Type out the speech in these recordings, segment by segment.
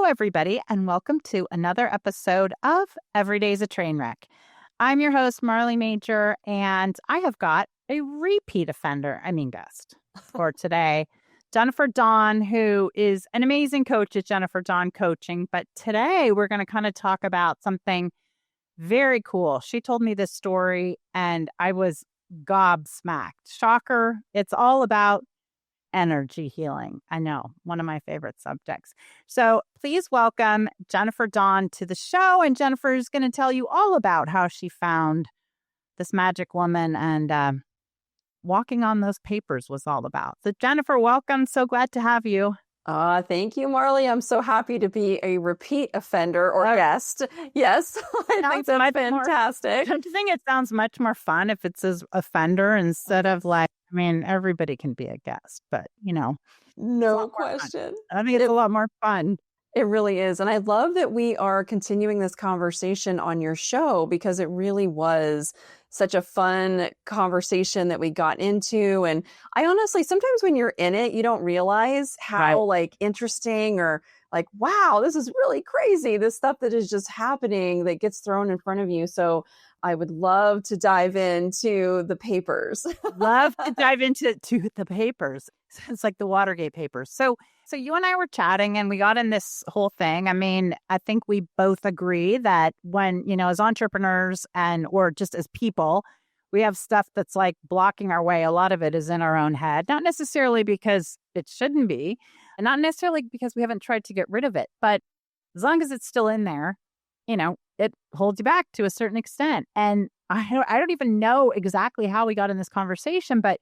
everybody, and welcome to another episode of Every Day's a Train Wreck. I'm your host, Marley Major, and I have got a repeat guest for today, Jennifer Dawn, who is an amazing coach at Jennifer Dawn Coaching. But today we're going to kind of talk about something very cool. She told me this story, and I was gobsmacked. Shocker. It's all about energy healing. I know, one of my favorite subjects. So please welcome Jennifer Dawn to the show. And Jennifer is going to tell you all about how she found this magic woman and walking on those papers was all about. So Jennifer, welcome. So glad to have you. Thank you, Marley. I'm so happy to be a repeat offender or guest. Yes, I think that's fantastic. Don't you think it sounds much more fun if it says offender instead of everybody can be a guest, but no question. I think it's a lot more fun. It really is. And I love that we are continuing this conversation on your show because it really was such a fun conversation that we got into. And I honestly, sometimes when you're in it, you don't realize how interesting or wow, this is really crazy. This stuff that is just happening that gets thrown in front of you. So I would love to dive into the papers. Love to dive into the papers. It's like the Watergate papers. So you and I were chatting and we got in this whole thing. I mean, I think we both agree that when, as entrepreneurs or just as people, we have stuff that's like blocking our way. A lot of it is in our own head, not necessarily because it shouldn't be, and not necessarily because we haven't tried to get rid of it. But as long as it's still in there, it holds you back to a certain extent. And I don't even know exactly how we got in this conversation, but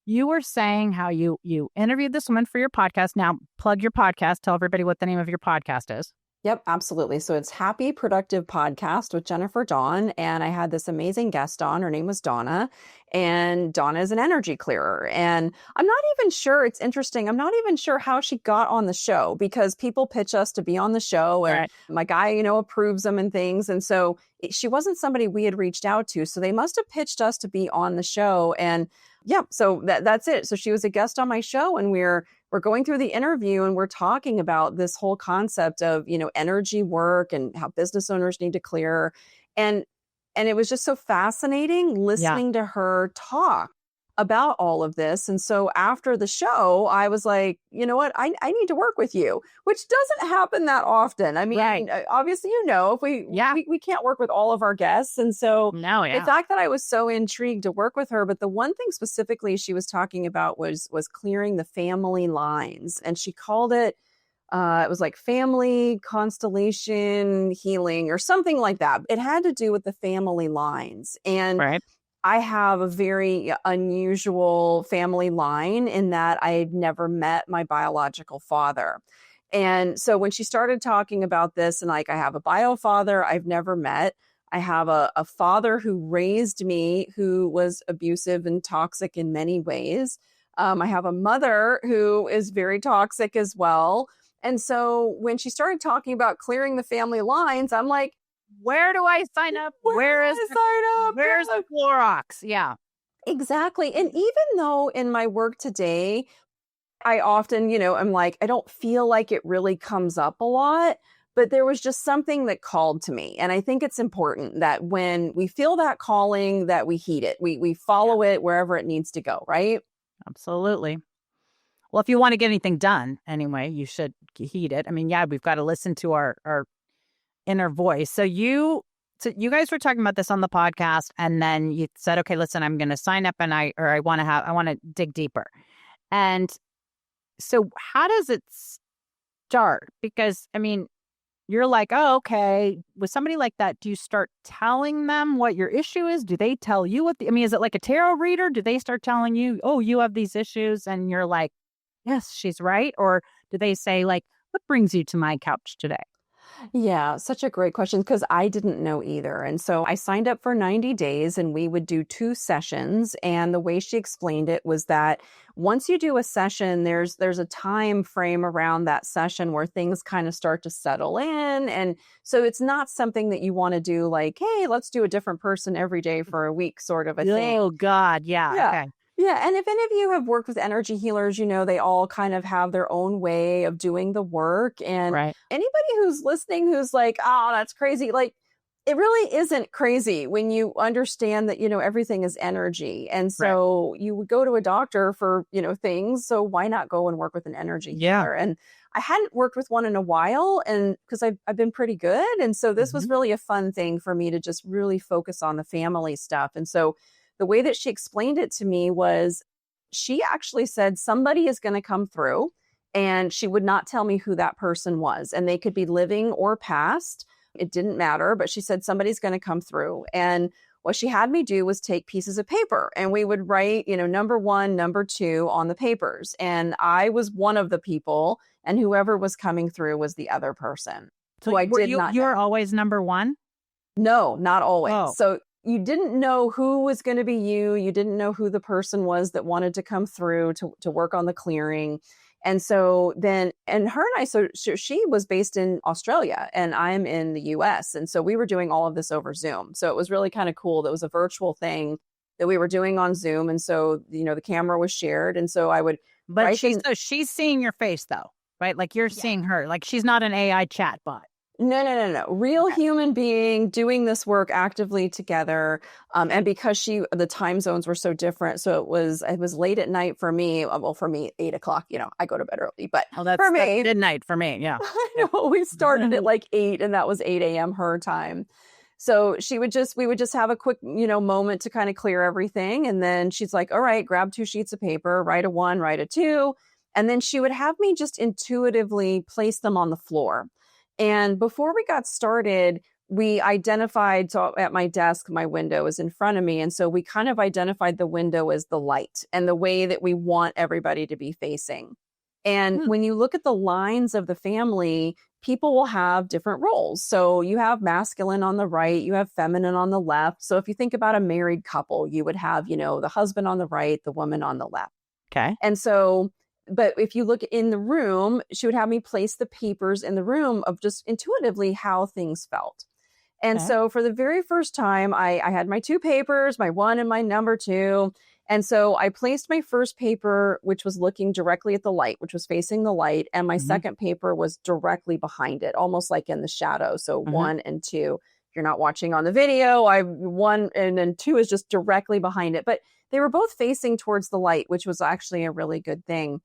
you were saying how you interviewed this woman for your podcast. Now, plug your podcast. Tell everybody what the name of your podcast is. Yep, absolutely. So it's Happy Productive Podcast with Jennifer Dawn. And I had this amazing guest on. Her name was Donna. And Donna is an energy clearer. And I'm not even sure, it's interesting, I'm not even sure how she got on the show because people pitch us to be on the show. And my guy, approves them and things. And so she wasn't somebody we had reached out to. So they must have pitched us to be on the show. And so that's it. So she was a guest on my show and we're going through the interview and we're talking about this whole concept of, energy work and how business owners need to clear. And it was just so fascinating listening to her talk about all of this. And so after the show, I was like, you know what, I need to work with you, which doesn't happen that often. I mean, obviously, if we can't work with all of our guests. And so the fact that I was so intrigued to work with her, but the one thing specifically she was talking about was clearing the family lines. And she called it, it was like family constellation healing or something like that. It had to do with the family lines. And I have a very unusual family line in that I'd never met my biological father. And so when she started talking about this and I have a bio father I've never met, I have a father who raised me who was abusive and toxic in many ways. I have a mother who is very toxic as well. And so when she started talking about clearing the family lines, I'm like, where do I sign up? Where's the Clorox? Yeah, exactly. And even though in my work today, I often, I'm like, I don't feel like it really comes up a lot, but there was just something that called to me. And I think it's important that when we feel that calling, that we heed it. We follow it wherever it needs to go, right? Absolutely. Well, if you want to get anything done anyway, you should heed it. I mean, we've got to listen to our inner voice. So you guys were talking about this on the podcast, and then you said, okay, listen, I'm going to sign up and I want to dig deeper. And so how does it start? Because I mean, you're like, oh, okay. With somebody like that, do you start telling them what your issue is? Do they tell you is it like a tarot reader? Do they start telling you, oh, you have these issues? And you're like, yes, she's right. Or do they say what brings you to my couch today? Yeah, such a great question because I didn't know either. And so I signed up for 90 days and we would do 2 sessions. And the way she explained it was that once you do a session, there's a time frame around that session where things kind of start to settle in. And so it's not something that you want to do like, hey, let's do a different person every day for a week sort of a thing. Oh, God. Yeah. Okay. Yeah. And if any of you have worked with energy healers, they all kind of have their own way of doing the work. And Right. anybody who's listening who's like, oh, that's crazy. Like, it really isn't crazy when you understand that, everything is energy. And Right. so you would go to a doctor for, things. So why not go and work with an energy Yeah. healer? And I hadn't worked with one in a while, and because I've been pretty good. And so this was really a fun thing for me to just really focus on the family stuff. And so the way that she explained it to me was she actually said somebody is going to come through, and she would not tell me who that person was. And they could be living or past. It didn't matter, but she said somebody's going to come through. And what she had me do was take pieces of paper, and we would write, number 1, number 2 on the papers. And I was one of the people, and whoever was coming through was the other person. So who I did not you're know. always number 1? No, not always. Oh. So you didn't know who was going to be you. You didn't know who the person was that wanted to come through to work on the clearing. And so then, and her and I, so she was based in Australia and I'm in the US. And so we were doing all of this over Zoom. So it was really kind of cool. That was a virtual thing that we were doing on Zoom. And so, the camera was shared. And so I would, but she's seeing your face though, right? Like you're seeing her, like she's not an AI chat bot. No. Real human being doing this work actively together. And because the time zones were so different. So it was late at night for me. Well, for me, 8:00, I go to bed early, but for me, that's midnight for me. Yeah. I know, we started at like 8 and that was 8 a.m. her time. So we would just have a quick, moment to kind of clear everything. And then she's like, all right, grab 2 sheets of paper, write a 1, write a 2. And then she would have me just intuitively place them on the floor. And before we got started, we identified, so at my desk, my window is in front of me. And so we kind of identified the window as the light and the way that we want everybody to be facing. And when you look at the lines of the family, people will have different roles. So you have masculine on the right, you have feminine on the left. So if you think about a married couple, you would have, the husband on the right, the woman on the left. Okay. And so, but if you look in the room, she would have me place the papers in the room of just intuitively how things felt. And so for the very first time, I had my 2 papers, my 1 and my number 2. And so I placed my first paper, which was looking directly at the light, which was facing the light. And my second paper was directly behind it, almost like in the shadow. So 1 and 2. If you're not watching on the video, 1 and then 2 is just directly behind it. But they were both facing towards the light, which was actually a really good thing.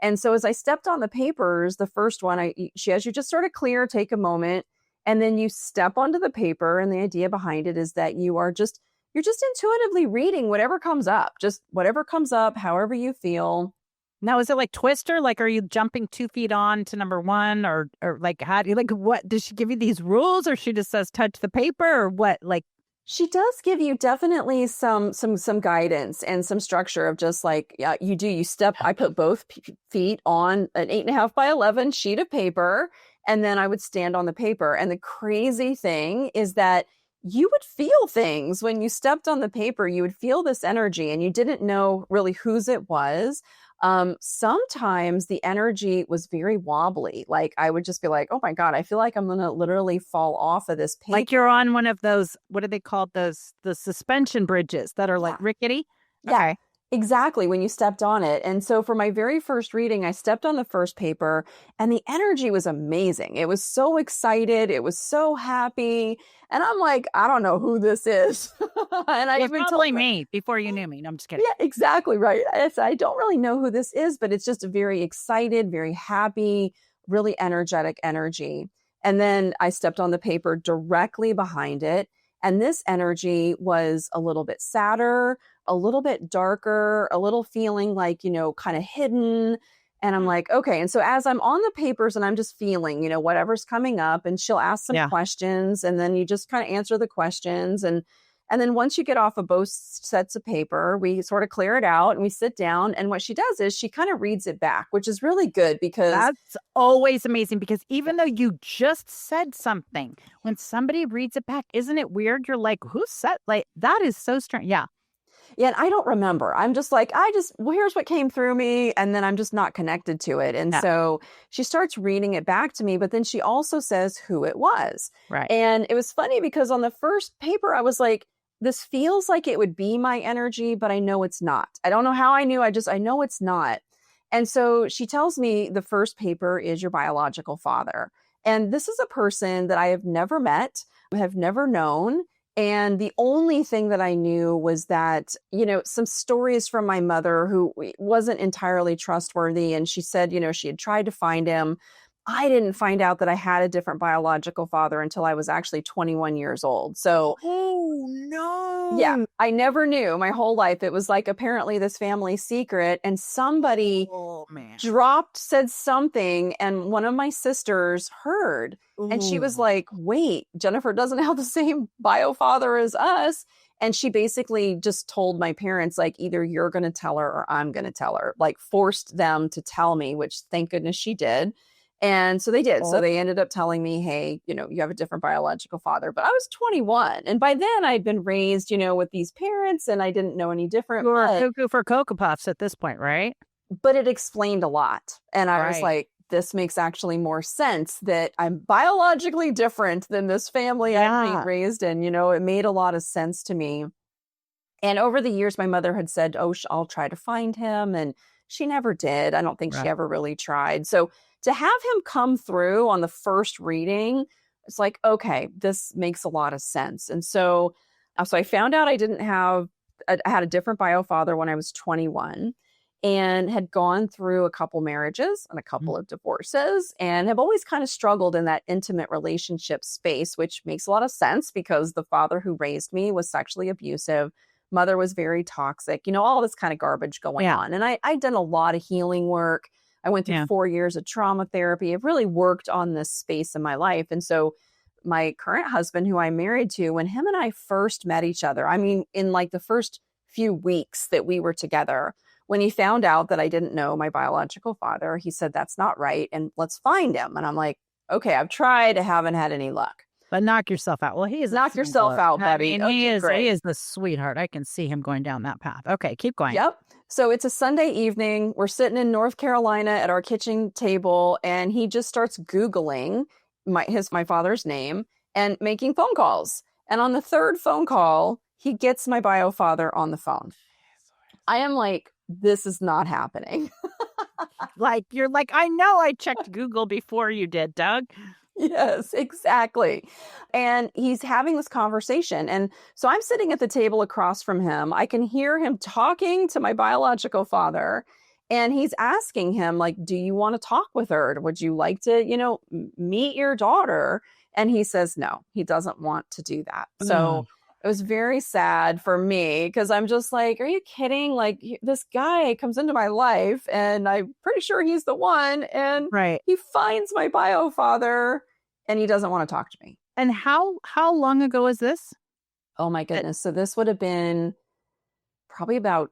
And so as I stepped on the papers, the first one, she has you just sort of clear, take a moment, and then you step onto the paper. And the idea behind it is that you're just intuitively reading whatever comes up, just whatever comes up, however you feel. Now, is it like Twister? Like, are you jumping 2 feet on to number 1 or like, how do you, like, what does she give you these rules, or she just says, touch the paper, or what? Like, she does give you definitely some guidance and some structure of just like, you step, I put both feet on an 8.5 by 11 sheet of paper, and then I would stand on the paper. And the crazy thing is that you would feel things when you stepped on the paper. You would feel this energy, and you didn't know really whose it was. Sometimes the energy was very wobbly. Like I would just be like, oh my God, I feel like I'm going to literally fall off of this paper. Like you're on one of those, what are they called? The suspension bridges that are like rickety. Yeah, okay. Exactly. When you stepped on it. And so for my very first reading, I stepped on the first paper and the energy was amazing. It was so excited. It was so happy. And I'm like, I don't know who this is. And I even told me before you knew me. No, I'm just kidding. Yeah, exactly. Right. I don't really know who this is, but it's just a very excited, very happy, really energetic energy. And then I stepped on the paper directly behind it. And this energy was a little bit sadder, a little bit darker, a little feeling like, kind of hidden. And I'm like, okay. And so as I'm on the papers and I'm just feeling, whatever's coming up, and she'll ask some questions, and then you just kind of answer the questions. And then once you get off of both sets of paper, we sort of clear it out and we sit down. And what she does is she kind of reads it back, which is really good because that's always amazing, because even though you just said something, when somebody reads it back, isn't it weird? You're like, who said, like, that is so strange. Yeah. Yeah. And I don't remember. I'm just like, here's what came through me. And then I'm just not connected to it. And so she starts reading it back to me, but then she also says who it was. Right. And it was funny because on the first paper, I was like, this feels like it would be my energy, but I know it's not. I don't know how I knew. I know it's not. And so she tells me the first paper is your biological father. And this is a person that I have never met, have never known. And the only thing that I knew was that, some stories from my mother who wasn't entirely trustworthy. And she said, she had tried to find him. I didn't find out that I had a different biological father until I was actually 21 years old. So, oh no. Yeah, I never knew my whole life. It was like apparently this family secret, and somebody said something, and one of my sisters heard. Ooh. And she was like, wait, Jennifer doesn't have the same bio father as us. And she basically just told my parents, like, either you're going to tell her or I'm going to tell her, like forced them to tell me, which thank goodness she did. And so they did. So they ended up telling me, hey, you have a different biological father. But I was 21. And by then I'd been raised, with these parents, and I didn't know any different. You were cuckoo for Cocoa Puffs at this point, right? But it explained a lot. And I was like, this makes actually more sense that I'm biologically different than this family I've been raised in. It made a lot of sense to me. And over the years, my mother had said, oh, I'll try to find him. And she never did. I don't think she ever really tried. So to have him come through on the first reading, it's like, okay, this makes a lot of sense. And so I found out I had a different bio father when I was 21 and had gone through a couple marriages and a couple of divorces and have always kind of struggled in that intimate relationship space, which makes a lot of sense because the father who raised me was sexually abusive. Mother was very toxic, all this kind of garbage going on. And I'd done a lot of healing work. I went through 4 years of trauma therapy. I've really worked on this space in my life. And so my current husband, who I'm married to, when him and I first met each other, I mean, in like the first few weeks that we were together, when he found out that I didn't know my biological father, he said, that's not right. And let's find him. And I'm like, okay, I've tried. I haven't had any luck. But knock yourself out. Well, he is knock yourself out, Betty. He is the sweetheart. I can see him going down that path. Okay, keep going. Yep. So it's a Sunday evening. We're sitting in North Carolina at our kitchen table, and he just starts Googling my father's name and making phone calls. And on the third phone call, he gets my bio father on the phone. I am like, this is not happening. You're like, I know I checked Google before you did, Doug. Yes, exactly. And he's having this conversation. And so I'm sitting at the table across from him. I can hear him talking to my biological father. And he's asking him, like, do you want to talk with her? Would you like to, meet your daughter? And he says, no, he doesn't want to do that. So it was very sad for me because I'm just like, are you kidding? Like, this guy comes into my life and I'm pretty sure he's the one. And he finds my bio father and he doesn't want to talk to me. And how long ago is this? Oh, my goodness. So this would have been probably about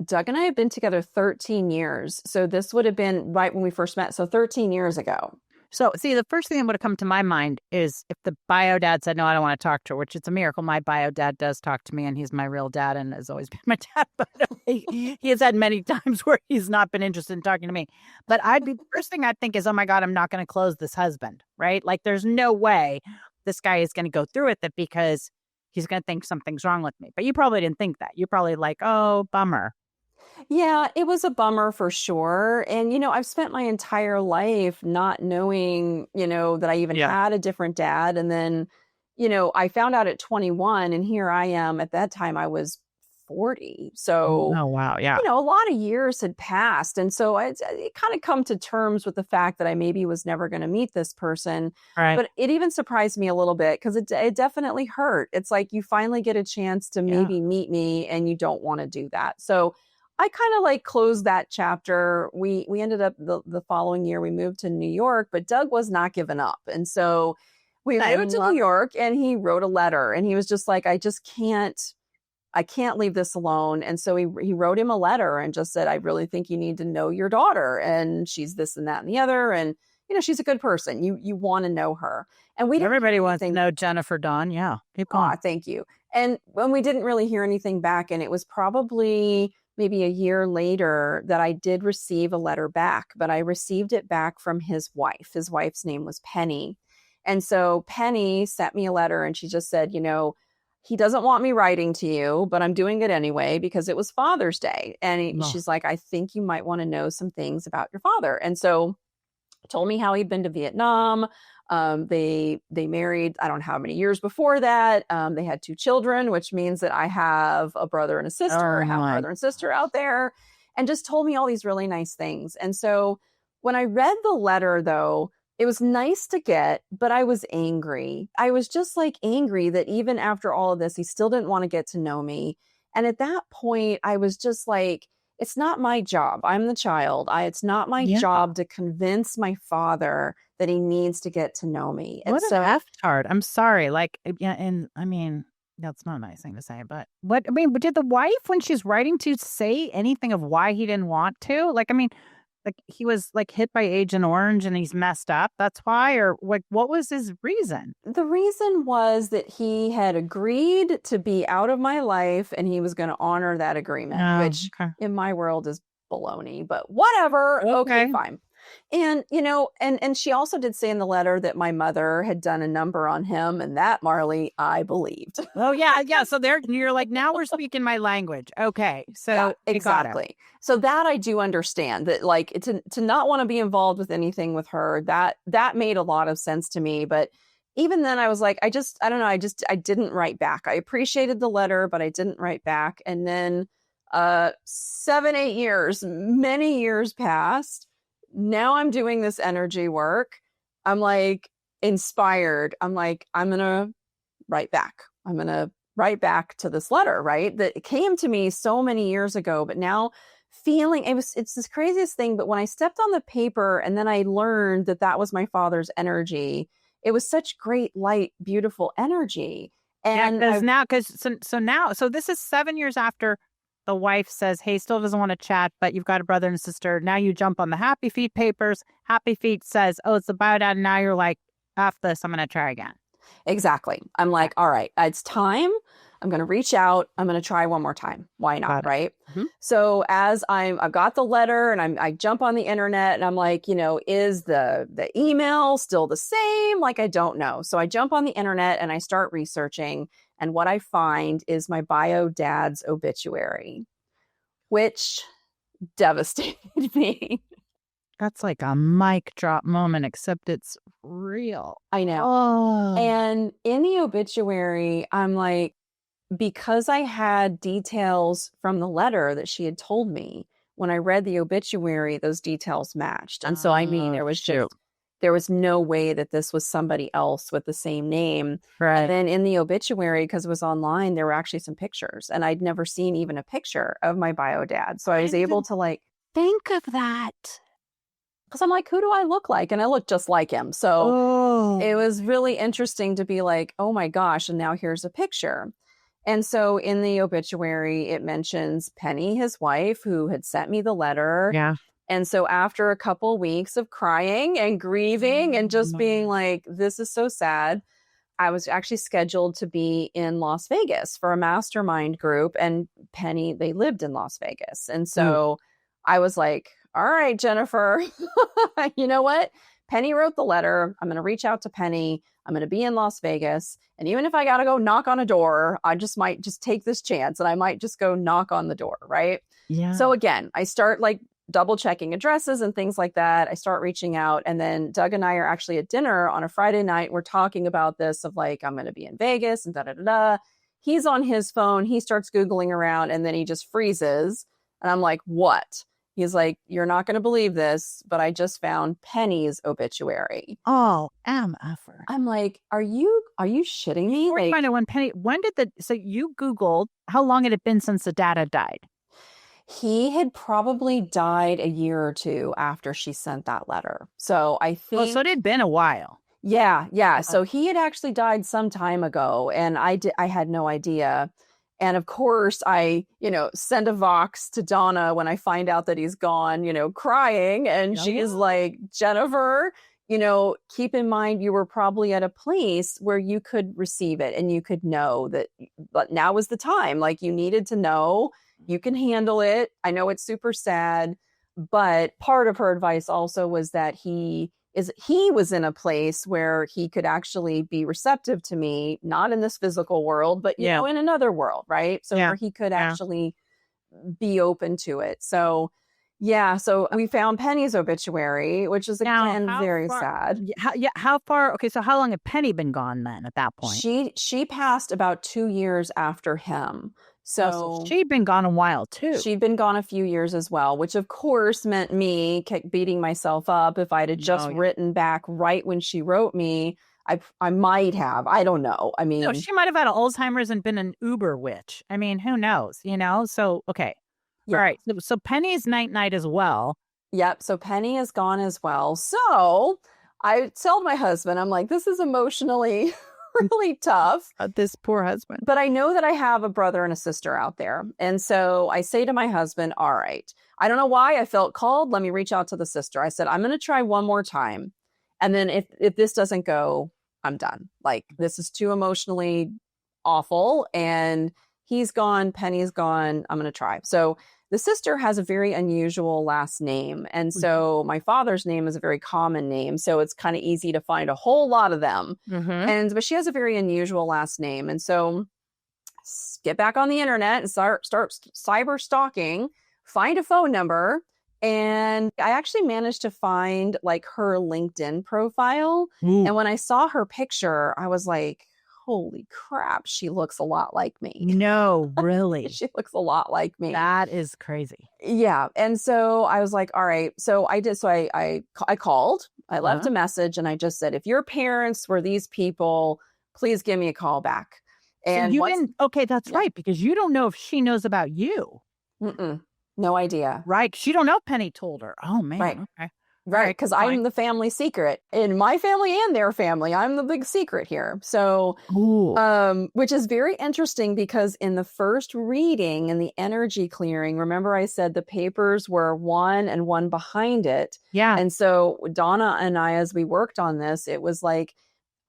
Doug and I have been together 13 years. So this would have been right when we first met. So 13 years ago. So, see, the first thing that would have come to my mind is if the bio dad said, no, I don't want to talk to her, which it's a miracle. My bio dad does talk to me and he's my real dad and has always been my dad. But he has had many times where he's not been interested in talking to me. But the first thing I'd think is, oh, my God, I'm not going to close this husband, right? Like, there's no way this guy is going to go through with it because he's going to think something's wrong with me. But you probably didn't think that. You're probably like, oh, bummer. Yeah, it was a bummer for sure. And, I've spent my entire life not knowing, that I even had a different dad. And then, I found out at 21 and here I am. At that time, I was 40. So, oh, wow. Yeah. A lot of years had passed. And so I kind of come to terms with the fact that I maybe was never going to meet this person. Right. But it even surprised me a little bit because it definitely hurt. It's like you finally get a chance to maybe meet me and you don't want to do that. So I kind of like closed that chapter. We ended up the following year, we moved to New York, but Doug was not giving up. And so we moved to New York and he wrote a letter and he was just like, I can't leave this alone. And so he wrote him a letter and just said, I really think you need to know your daughter. And she's this and that and the other. And, she's a good person. You want to know her. And everybody wants to know Jennifer Dawn. Yeah. Keep going. Thank you. And when we didn't really hear anything back, and it was probably maybe a year later that I did receive a letter back, but I received it back from his wife. His wife's name was Penny. And so Penny sent me a letter and she just said, he doesn't want me writing to you, but I'm doing it anyway because it was Father's Day. And she's like, I think you might want to know some things about your father. And so told me how he'd been to Vietnam. They married, I don't know how many years before that. They had 2 children, which means that I have a brother and a sister. I have a brother and sister out there, and just told me all these really nice things. And so when I read the letter, though, it was nice to get, but I was angry. I was just like angry that even after all of this, he still didn't want to get to know me. And at that point, I was just like, it's not my job. I'm the child. It's not my job to convince my father that he needs to get to know me. And what an F-tard. I'm sorry. Like, yeah, and I mean, that's not a nice thing to say, but did the wife, when she's writing to, say anything of why he didn't want to? Like, I mean, like he was like hit by Agent Orange and he's messed up. That's why, or like, what was his reason? The reason was that he had agreed to be out of my life and he was going to honor that agreement, which in my world is baloney, but whatever. Okay, fine. And, and she also did say in the letter that my mother had done a number on him, and that, Marley, I believed. Oh, yeah. Yeah. So you're like, now we're speaking my language. Okay. So exactly. So that I do understand, that like to not want to be involved with anything with her, that made a lot of sense to me. But even then I was like, I don't know. I didn't write back. I appreciated the letter, but I didn't write back. And then 7, 8 years, many years passed. Now I'm doing this energy work. I'm like inspired. I'm like, I'm going to write back. I'm going to write back to this letter, right? That came to me so many years ago, but now feeling it's this craziest thing. But when I stepped on the paper and then I learned that was my father's energy, it was such great, light, beautiful energy. And so this is 7 years after the wife says, hey, still doesn't want to chat, but you've got a brother and sister. Now you jump on the Happy Feet papers. Happy Feet says, oh, it's the biodata. And now you're like, F this, I'm going to try again. Exactly. I'm like, all right, it's time. I'm going to reach out. I'm going to try one more time. Why not? Right. Mm-hmm. So as I've got the letter and I jump on the internet and I'm like, is the email still the same? Like, I don't know. So I jump on the internet and I start researching. And what I find is my bio dad's obituary, which devastated me. That's like a mic drop moment, except it's real. I know. Oh. And in the obituary, I'm like, because I had details from the letter that she had told me, when I read the obituary, those details matched. And so, I mean, there was no way that this was somebody else with the same name. Right. And then in the obituary, because it was online, there were actually some pictures, and I'd never seen even a picture of my bio dad. So I was able to like think of that. Because I'm like, who do I look like? And I look just like him. So it was really interesting to be like, oh my gosh. And now here's a picture. And so in the obituary, it mentions Penny, his wife, who had sent me the letter. Yeah. And so after a couple weeks of crying and grieving and just being like, this is so sad, I was actually scheduled to be in Las Vegas for a mastermind group. And Penny, they lived in Las Vegas. And so I was like, all right, Jennifer, you know what? Penny wrote the letter. I'm going to reach out to Penny. I'm going to be in Las Vegas. And even if I got to go knock on a door, I just might just take this chance and I might just go knock on the door. Right. Yeah. So again, I start like double checking addresses and things like that. I start reaching out. And then Doug and I are actually at dinner on a Friday night. We're talking about this of like, I'm going to be in Vegas and da da da da. He's on his phone. He starts Googling around and then he just freezes. And I'm like, what? He's like, you're not going to believe this, but I just found Penny's obituary. Oh, MFer. I'm like, are you shitting me? Like, find out so you Googled, how long had it been since the dad died? He had probably died a year or two after she sent that letter. So I think. Oh, so it had been a while. Yeah. So he had actually died some time ago and I had no idea. And of course, I, send a Vox to Donna when I find out that he's gone, crying. And she's like, Jennifer, keep in mind, you were probably at a place where you could receive it and you could know that now was the time. Like you needed to know you can handle it. I know it's super sad, but part of her advice also was that he is he was in a place where he could actually be receptive to me, not in this physical world, but, you know, in another world, right? So where he could actually be open to it. So, yeah. So we found Penny's obituary, which is, again, very sad. How far? Okay. So how long had Penny been gone then at that point? She passed about 2 years after him. So she'd been gone a while too. She'd been gone a few years as well, which of course meant me beating myself up. If I'd have just written back right when she wrote me, I might have. I don't know. I mean, she might have had Alzheimer's and been an Uber witch. I mean, who knows? You know. So okay, all right. So Penny's night as well. Yep. So Penny is gone as well. So I told my husband, I'm like, this is emotionally really tough. This poor husband. But I know that I have a brother and a sister out there. And so I say to my husband, all right, I don't know why I felt called. Let me reach out to the sister. I said, I'm going to try one more time. And then if this doesn't go, I'm done. Like, this is too emotionally awful. And he's gone. Penny's gone. I'm going to try. So the sister has a very unusual last name. And so my father's name is a very common name. So it's kind of easy to find a whole lot of them. But she has a very unusual last name. And so get back on the internet and start cyber stalking, find a phone number. And I actually managed to find like her LinkedIn profile. And when I saw her picture, I was like, holy crap, she looks a lot like me. No, really? She looks a lot like me. That is crazy. Yeah. And so I was like, all right. So I did. So I called, I left a message, and I just said, if your parents were these people, please give me a call back. And okay, that's right. Because you don't know if she knows about you. No idea. Right. 'Cause you don't know if Penny told her. Oh, man. Right. Okay. Right, because I'm the family secret in my family and their family. I'm the big secret here. So, which is very interesting because in the first reading in the energy clearing, remember I said the papers were one and one behind it. Yeah. And so Donna and I, as we worked on this, it was like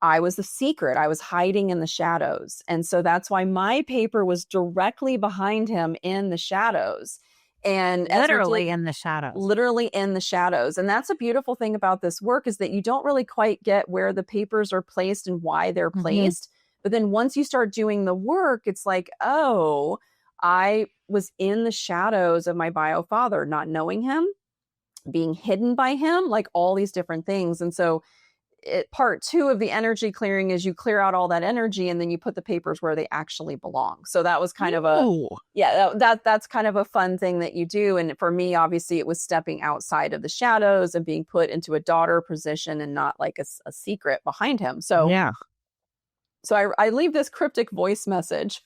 I was the secret. I was hiding in the shadows. And so that's why my paper was directly behind him in the shadows. And literally in the shadows. Literally in the shadows. And that's a beautiful thing about this work, is that you don't really quite get where the papers are placed and why they're placed. But then once you start doing the work, it's like, oh, I was in the shadows of my bio father, not knowing him, being hidden by him, like all these different things. And so part 2 of the energy clearing is you clear out all that energy and then you put the papers where they actually belong. So that was kind of that's kind of a fun thing that you do. And for me, obviously it was stepping outside of the shadows and being put into a daughter position and not like a secret behind him. So so I leave this cryptic voice message.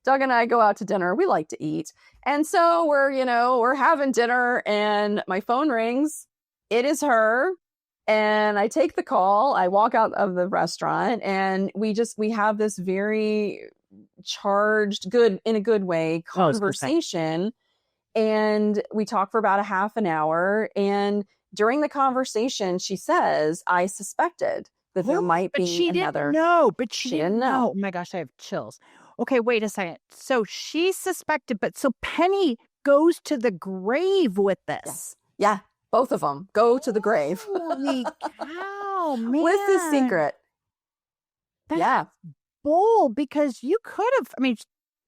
Doug and I go out to dinner. We like to eat. And so we're having dinner and my phone rings. It is her. And I take the call, I walk out of the restaurant, and we have this very charged, in a good way, conversation. And we talk for about a half an hour. And during the conversation, she says, I suspected that there might be another. But she didn't know. Oh my gosh, I have chills. Okay, wait a second. So she suspected, but so Penny goes to the grave with this. Yes. Yeah. Both of them go to the grave. Holy cow, man. With the secret. That's bold, because you could have,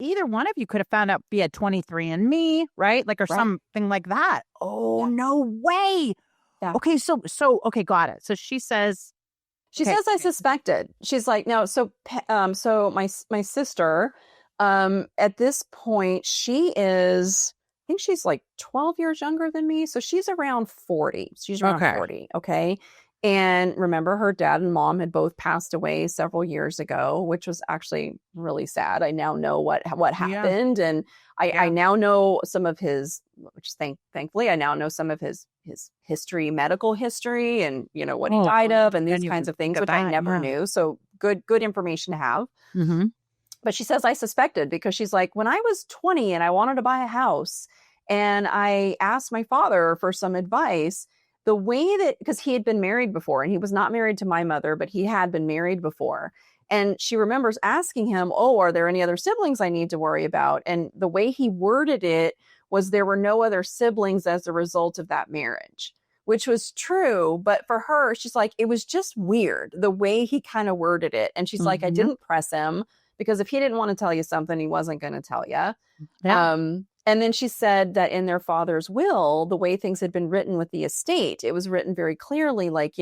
either one of you could have found out via 23andMe, right? Like, or something like that. Oh, no way. Yeah. Okay, so okay, got it. So she says, I suspected. She's like, no, so my sister, at this point, she is, I think she's like 12 years younger than me. So she's around 40. She's around 40. Okay. And remember, her dad and mom had both passed away several years ago, which was actually really sad. I now know what happened. And I now know some of his, which thankfully, I now know some of his history, medical history, and what he died of, and these kinds of things, which I never knew. So good information to have. But she says, I suspected, because she's like, when I was 20 and I wanted to buy a house and I asked my father for some advice, the way that, because he had been married before, and he was not married to my mother, but he had been married before. And she remembers asking him, oh, are there any other siblings I need to worry about? And the way he worded it was there were no other siblings as a result of that marriage, which was true. But for her, she's like, it was just weird the way he kind of worded it. And she's like, I didn't press him because if he didn't want to tell you something, he wasn't going to tell you. Yeah. And then she said that in their father's will, the way things had been written with the estate, it was written very clearly, like,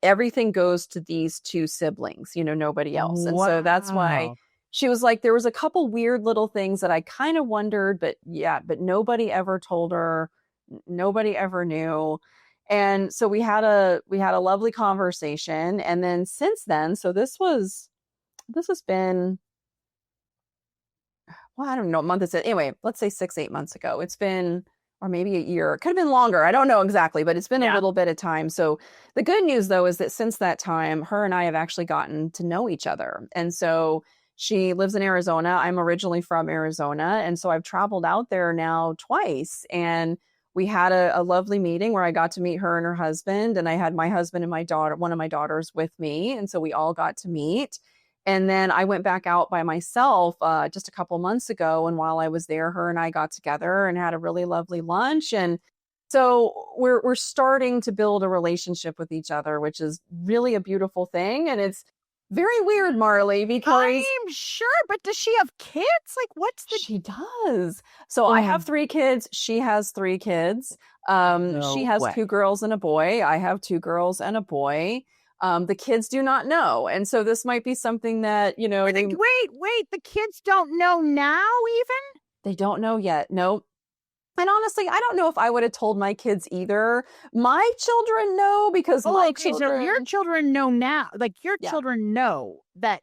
everything goes to these two siblings, nobody else. And so that's why she was like, there was a couple weird little things that I kind of wondered, but nobody ever told her. Nobody ever knew. And so we had a lovely conversation. And then since then, so this has been, well, I don't know, a month is it. Anyway, let's say 6-8 months ago. It's been, or maybe a year. It could have been longer. I don't know exactly, but it's been a little bit of time. So the good news, though, is that since that time, her and I have actually gotten to know each other. And so she lives in Arizona. I'm originally from Arizona. And so I've traveled out there now twice. And we had a lovely meeting where I got to meet her and her husband. And I had my husband and my daughter, one of my daughters with me. And so we all got to meet. And then I went back out by myself just a couple months ago. And while I was there, her and I got together and had a really lovely lunch. And so we're starting to build a relationship with each other, which is really a beautiful thing. And it's very weird, Marley, because I'm sure, but does she have kids? Like, what's the... She does. So I have 3 kids. She has 3 kids. She has 2 girls and a boy. I have 2 girls and a boy. The kids do not know. And so this might be something that, wait, the kids don't know now even? They don't know yet. Nope. And honestly, I don't know if I would have told my kids either. My children know because so your children know now. Like your children know that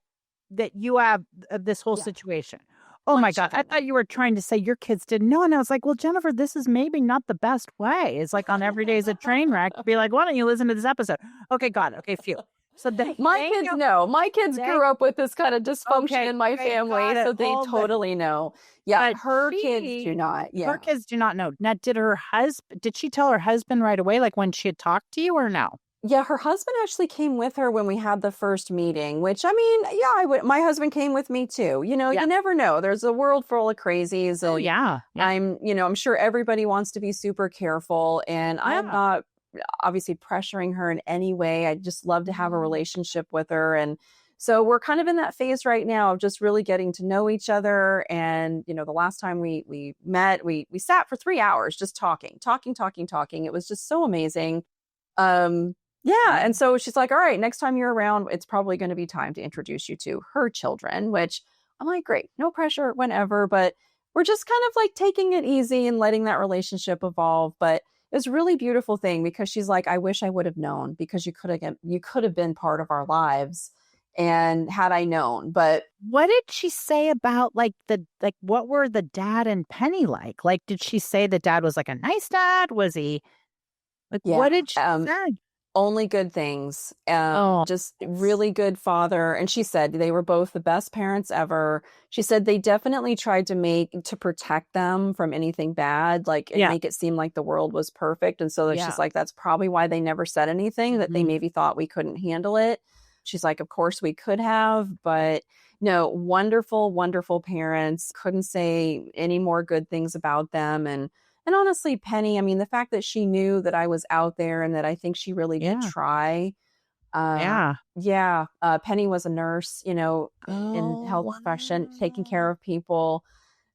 you have this whole situation. Oh my God. I thought you were trying to say your kids didn't know. And I was like, well, Jennifer, this is maybe not the best way. It's like on Every Day's a Train Wreck. Be like, why don't you listen to this episode? Okay, got it. Okay, phew. So my kids know. My kids grew up with this kind of dysfunction in my family, so they totally know. Yeah, but her kids do not. Yeah, her kids do not know. Now, did she tell her husband right away, like when she had talked to you, or no? Yeah, her husband actually came with her when we had the first meeting, which I mean, I would. My husband came with me too. You never know. There's a world full of crazies. Oh, yeah. I'm sure everybody wants to be super careful, and I'm not obviously pressuring her in any way. I just love to have a relationship with her. And so we're kind of in that phase right now of just really getting to know each other. And, the last time we met, we sat for 3 hours, just talking. It was just so amazing. And so she's like, all right, next time you're around, it's probably going to be time to introduce you to her children, which I'm like, great, no pressure, whenever, but we're just kind of like taking it easy and letting that relationship evolve. But it's a really beautiful thing because she's like, I wish I would have known because you could have been part of our lives. And had I known, but what did she say about what were the dad and Penny like? Like, did she say the dad was like a nice dad? Was he what did she say? Only good things. Just really good father. And she said they were both the best parents ever. She said they definitely tried to protect them from anything bad, make it seem like the world was perfect. And so she's like, that's probably why they never said anything, that they maybe thought we couldn't handle it. She's like, of course we could have, but no, wonderful, wonderful parents. Couldn't say any more good things about them. And honestly, Penny, I mean, the fact that she knew that I was out there and that I think she really did try. Penny was a nurse, in health profession, taking care of people.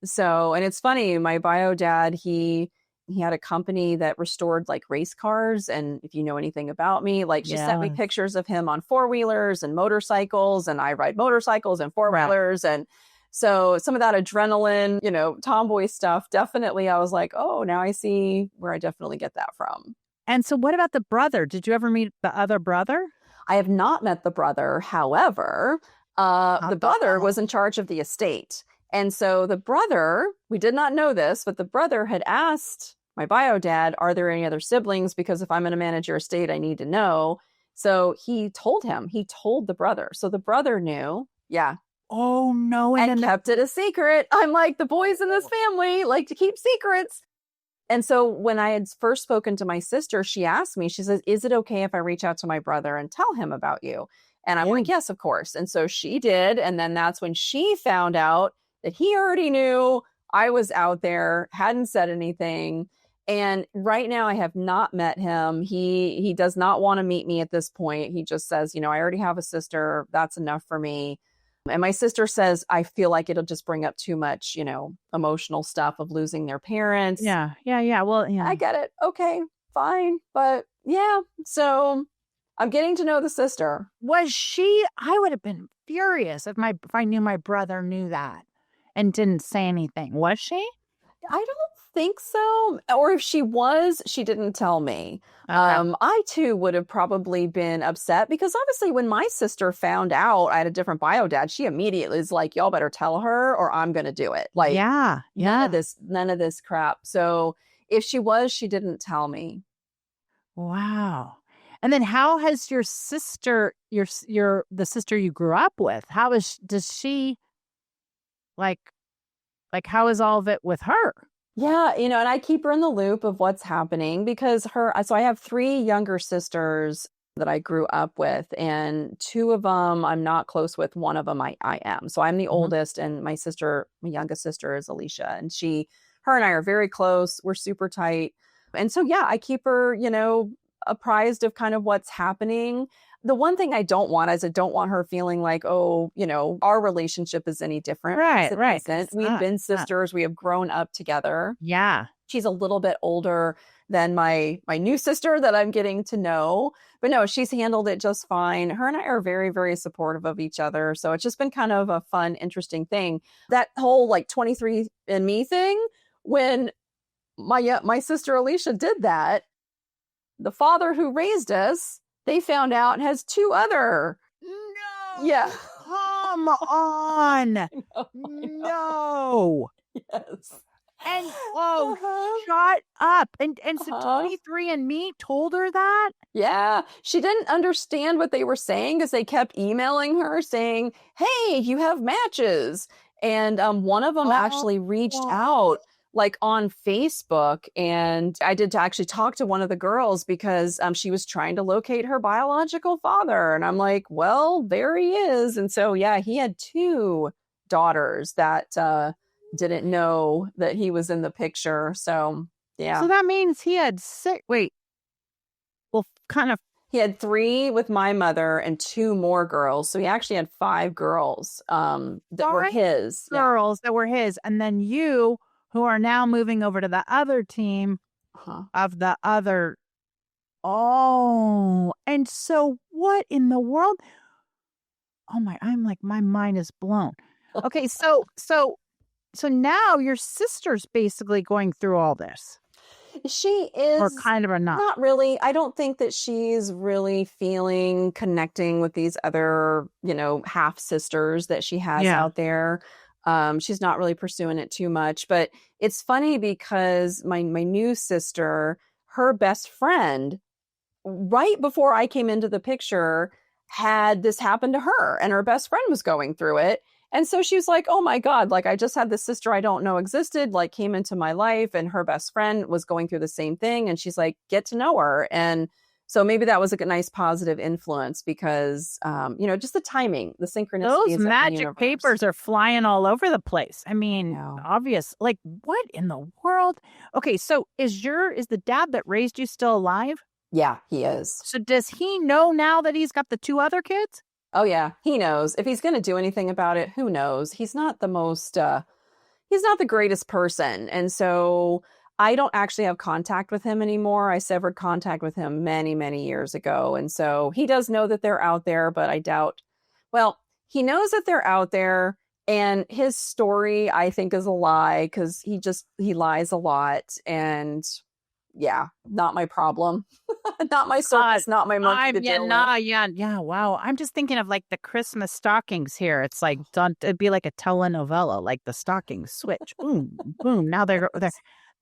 So, and it's funny, my bio dad, he had a company that restored like race cars. And if you know anything about me, she sent me pictures of him on 4-wheelers and motorcycles, and I ride motorcycles and 4-wheelers. And so some of that adrenaline, tomboy stuff, definitely I was like, oh, now I see where I definitely get that from. And so what about the brother? Did you ever meet the other brother? I have not met the brother. However, the brother was in charge of the estate. And so the brother, we did not know this, but the brother had asked my bio dad, are there any other siblings? Because if I'm going to manage your estate, I need to know. So he told the brother. So the brother knew. Yeah. Oh, no. And kept it a secret. I'm like, the boys in this family like to keep secrets. And so when I had first spoken to my sister, she asked me, she says, is it okay if I reach out to my brother and tell him about you? And I'm like, yes, of course. And so she did. And then that's when she found out that he already knew I was out there, hadn't said anything. And right now I have not met him. He does not want to meet me at this point. He just says, I already have a sister. That's enough for me. And my sister says, I feel like it'll just bring up too much, emotional stuff of losing their parents. Yeah. Well, yeah. I get it. Okay, fine. But yeah, so I'm getting to know the sister. I would have been furious if I knew my brother knew that and didn't say anything. Was she? I don't think so. Or if she was, she didn't tell me. Okay. I too would have probably been upset because obviously when my sister found out I had a different bio dad, she immediately was like, y'all better tell her or I'm going to do it. Like, yeah. None of this crap. So if she was, she didn't tell me. Wow. And then how has your sister, the sister you grew up with, does she like how is all of it with her? Yeah, and I keep her in the loop of what's happening because so I have 3 younger sisters that I grew up with, and 2 of them I'm not close with. One of them I am. So I'm the oldest, and my youngest sister is Alicia, and her and I are very close. We're super tight. And so, yeah, I keep her, apprised of kind of what's happening. The one thing I don't want is I don't want her feeling like, oh, our relationship is any different. Right. We've been sisters. We have grown up together. Yeah. She's a little bit older than my new sister that I'm getting to know. But no, she's handled it just fine. Her and I are very, very supportive of each other. So it's just been kind of a fun, interesting thing. That whole 23andMe thing, when my sister Alicia did that, the father who raised us, they found out has 2 other. No. Yeah. Come on. I know. No. Yes. And shut up. And so 23andMe told her that? Yeah. She didn't understand what they were saying because they kept emailing her saying, hey, you have matches. And one of them actually reached out on Facebook, and I did actually talk to one of the girls because she was trying to locate her biological father. And I'm like, well, there he is. And so, yeah, he had 2 daughters that didn't know that he was in the picture. So, yeah. So that means he had 6. Wait. Well, kind of. He had 3 with my mother and 2 more girls. So he actually had 5 girls that were his. Girls that were his. And then you, who are now moving over to the other team of the other. Oh, and so what in the world? Oh my mind is blown. Okay, so now your sister's basically going through all this. She is. Or kind of or not. Not really. I don't think that she's really connecting with these other, half sisters that she has out there. She's not really pursuing it too much, but it's funny because my new sister, her best friend, right before I came into the picture, had this happen to her, and her best friend was going through it. And so she was like, oh my God, I just had this sister I don't know existed, came into my life, and her best friend was going through the same thing. And she's like, get to know her. And so maybe that was a nice positive influence because, just the timing, the synchronicities. Those magic papers are flying all over the place. I mean, obvious. What in the world? Okay, so is the dad that raised you still alive? Yeah, he is. So does he know now that he's got the 2 other kids? Oh, yeah, he knows. If he's going to do anything about it, who knows? He's not the he's not the greatest person. And so I don't actually have contact with him anymore. I severed contact with him many, many years ago. And so he does know that they're out there, but I doubt, he knows that they're out there. And his story, I think, is a lie because he lies a lot. And yeah, not my problem. Not my circus, not my monkey to deal with. Yeah. Wow. I'm just thinking of the Christmas stockings here. It's it'd be like a telenovela, like the stockings switch, boom, boom. Now they're.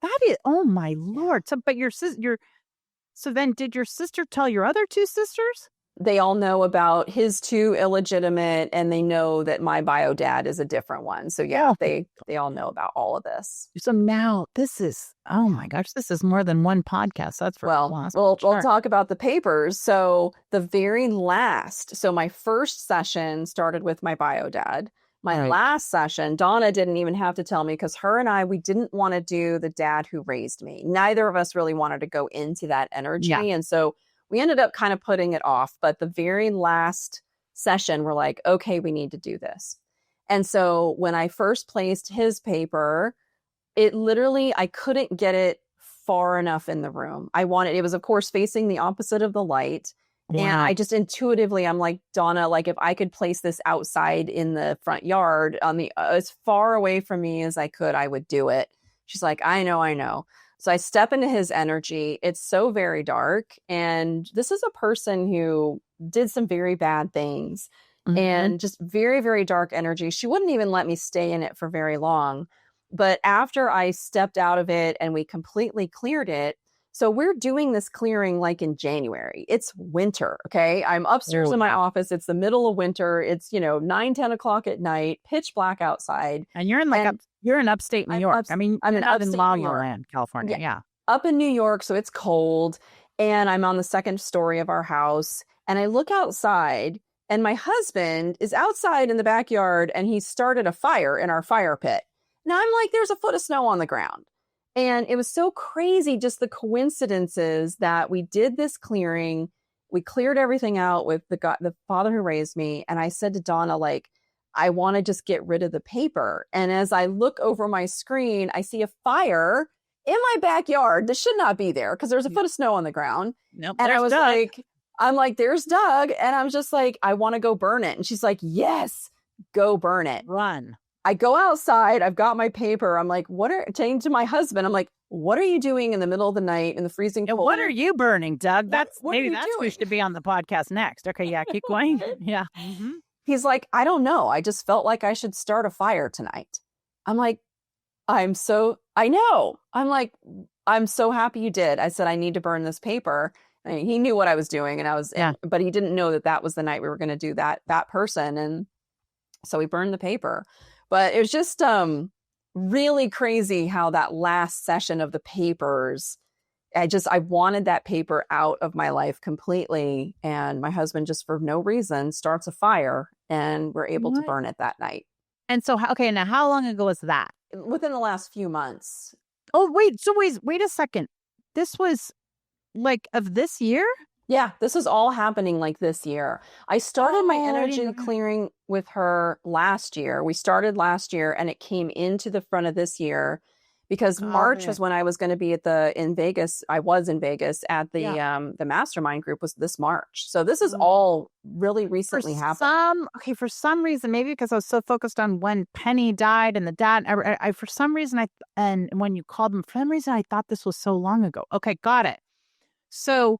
That is, oh my Lord. So, but so then did your sister tell your other 2 sisters? They all know about his 2 illegitimate, and they know that my bio dad is a different one. So yeah, they all know about all of this. So now this is, oh my gosh, this is more than one podcast. That's for we'll talk about the papers. So the very last, my first session started with my bio dad. My last session, Donna didn't even have to tell me because her and I, we didn't want to do the dad who raised me. Neither of us really wanted to go into that energy. Yeah. And so we ended up kind of putting it off. But the very last session, we're like, okay, we need to do this. And so when I first placed his paper, it literally, I couldn't get it far enough in the room. It was, of course, facing the opposite of the light. Wow. And I just intuitively, I'm like, Donna, like if I could place this outside in the front yard on the as far away from me as I could, I would do it. She's like, I know. So I step into his energy. It's so very dark. And this is a person who did some very bad things and just very, very dark energy. She wouldn't even let me stay in it for very long. But after I stepped out of it and we completely cleared it, so we're doing this clearing like in January. It's winter, okay? I'm upstairs in my office. It's the middle of winter. It's, 9, 10 o'clock at night, pitch black outside. And you're in you're in upstate New York. I'm in La La Land, California. Yeah. Up in New York, so it's cold. And I'm on the second story of our house. And I look outside and my husband is outside in the backyard and he started a fire in our fire pit. Now I'm like, there's a foot of snow on the ground. And it was so crazy, just the coincidences that we did this clearing. We cleared everything out with the father who raised me. And I said to Donna, like, I want to just get rid of the paper. And as I look over my screen, I see a fire in my backyard. This should not be there because there's a foot of snow on the ground. Nope, and I was Doug. I'm like, there's Doug. And I'm just like, I want to go burn it. And she's like, yes, go burn it. Run. I go outside. I've got my paper. I'm like, saying to my husband, I'm like, what are you doing in the middle of the night in the freezing cold? What are you burning, Doug? That's who should be on the podcast next. Okay, yeah, keep going. Yeah. Mm-hmm. He's like, I don't know. I just felt like I should start a fire tonight. I'm like, I know. I'm like, I'm so happy you did. I said, I need to burn this paper. I mean, he knew what I was doing but he didn't know that was the night we were going to do that person. And so we burned the paper. But it was just really crazy how that last session of the papers, I wanted that paper out of my life completely. And my husband just for no reason starts a fire and we're able to burn it that night. And so, now how long ago was that? Within the last few months. Oh, wait. So wait a second. This was like of this year? Yeah, this was all happening like this year. I started my energy clearing with her last year. We started last year and it came into the front of this year because March was when I was going to be in Vegas. I was in Vegas at the mastermind group was this March. So this is all really recently happened. For some reason, maybe because I was so focused on when Penny died and the dad, I for some reason, and when you called him, for some reason, I thought this was so long ago. Okay, got it. So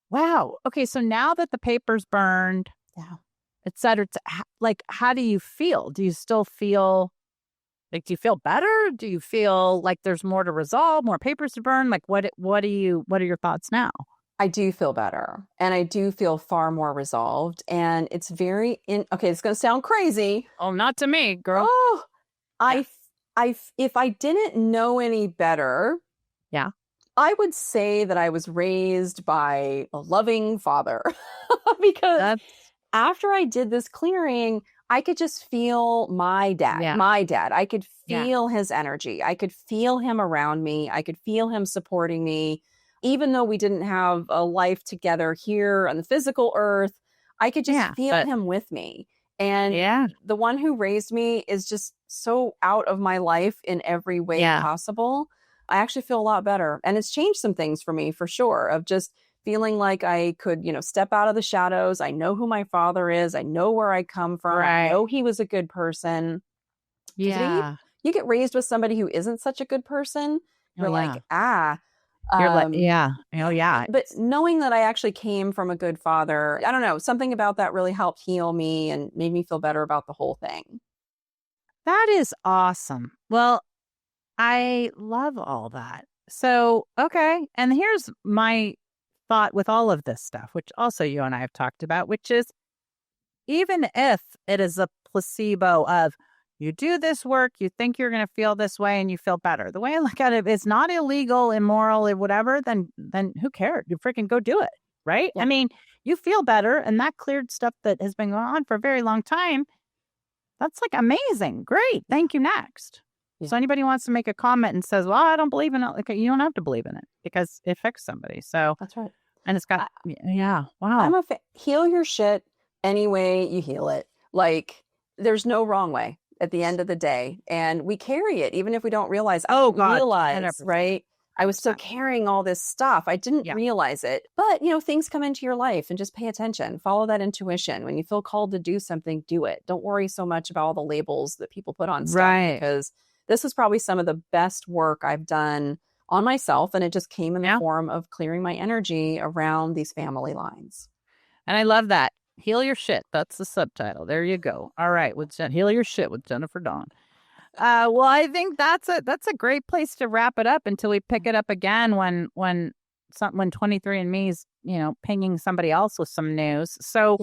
wow. Okay. So now that the paper's burned, et cetera, like, how do you feel? Do you still feel like, do you feel better? Do you feel like there's more to resolve, more papers to burn? Like, what are your thoughts now? I do feel better and I do feel far more resolved. And it's okay. It's going to sound crazy. Oh, not to me, girl. Oh, if I didn't know any better. Yeah. I would say that I was raised by a loving father because after I did this clearing, I could just feel my dad. I could feel his energy. I could feel him around me. I could feel him supporting me. Even though we didn't have a life together here on the physical earth, I could just feel him with me. And the one who raised me is just so out of my life in every way possible. I actually feel a lot better. And it's changed some things for me, for sure, of just feeling like I could, step out of the shadows. I know who my father is. I know where I come from. Right. I know he was a good person. Yeah. You get raised with somebody who isn't such a good person. You're like, You're like, yeah. Oh, yeah. But knowing that I actually came from a good father, I don't know, something about that really helped heal me and made me feel better about the whole thing. That is awesome. Well, I love all that. So, okay. And here's my thought with all of this stuff, which also you and I have talked about, which is even if it is a placebo of you do this work, you think you're going to feel this way and you feel better. The way I look at it, it's not illegal, immoral, or whatever, then who cares? You freaking go do it. Right. Yeah. I mean, you feel better and that cleared stuff that has been going on for a very long time. That's like amazing. Great. Thank you. Next. Yeah. So anybody wants to make a comment and says, well, I don't believe in it. Okay, you don't have to believe in it because it fixed somebody. So That's right. And it's got, wow. Heal your shit any way you heal it. Like, there's no wrong way at the end of the day. And we carry it, even if we don't realize. Oh, God. Realize, 100%. right? I was still carrying all this stuff. I didn't realize it. But, things come into your life and just pay attention. Follow that intuition. When you feel called to do something, do it. Don't worry so much about all the labels that people put on stuff. Right. Because this is probably some of the best work I've done on myself. And it just came in the form of clearing my energy around these family lines. And I love that. Heal your shit. That's the subtitle. There you go. All right. Heal your shit with Jennifer Dawn. Well, I think that's a great place to wrap it up until we pick it up again when 23andMe's, pinging somebody else with some news. So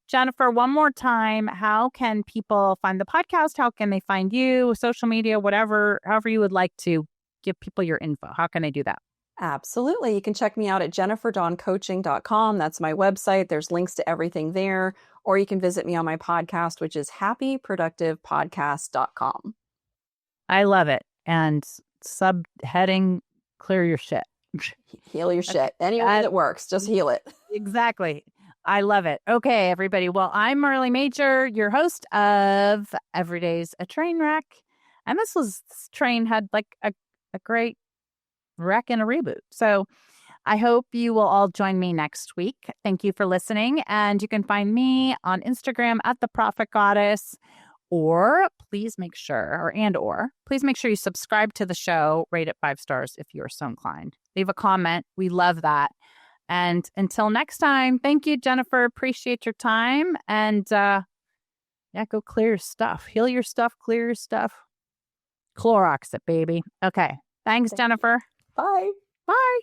Jennifer, one more time, how can people find the podcast? How can they find you? Social media, whatever, however you would like to give people your info. How can they do that? Absolutely. You can check me out at jenniferdawncoaching.com. That's my website. There's links to everything there. Or you can visit me on my podcast, which is happyproductivepodcast.com. I love it. And subheading, clear your shit. Heal your shit. Any way that works, just heal it. Exactly. I love it. Okay, everybody. Well, I'm Marley Major, your host of Every Day's a Train Wreck. And this train had like a great wreck and a reboot. So I hope you will all join me next week. Thank you for listening. And you can find me on Instagram at The Prophet Goddess. Or please make sure you subscribe to the show, rate it 5 stars if you're so inclined. Leave a comment. We love that. And until next time, thank you, Jennifer. Appreciate your time. And go clear your stuff. Heal your stuff, clear your stuff. Clorox it, baby. Okay. Thanks, Jennifer. Bye. Bye.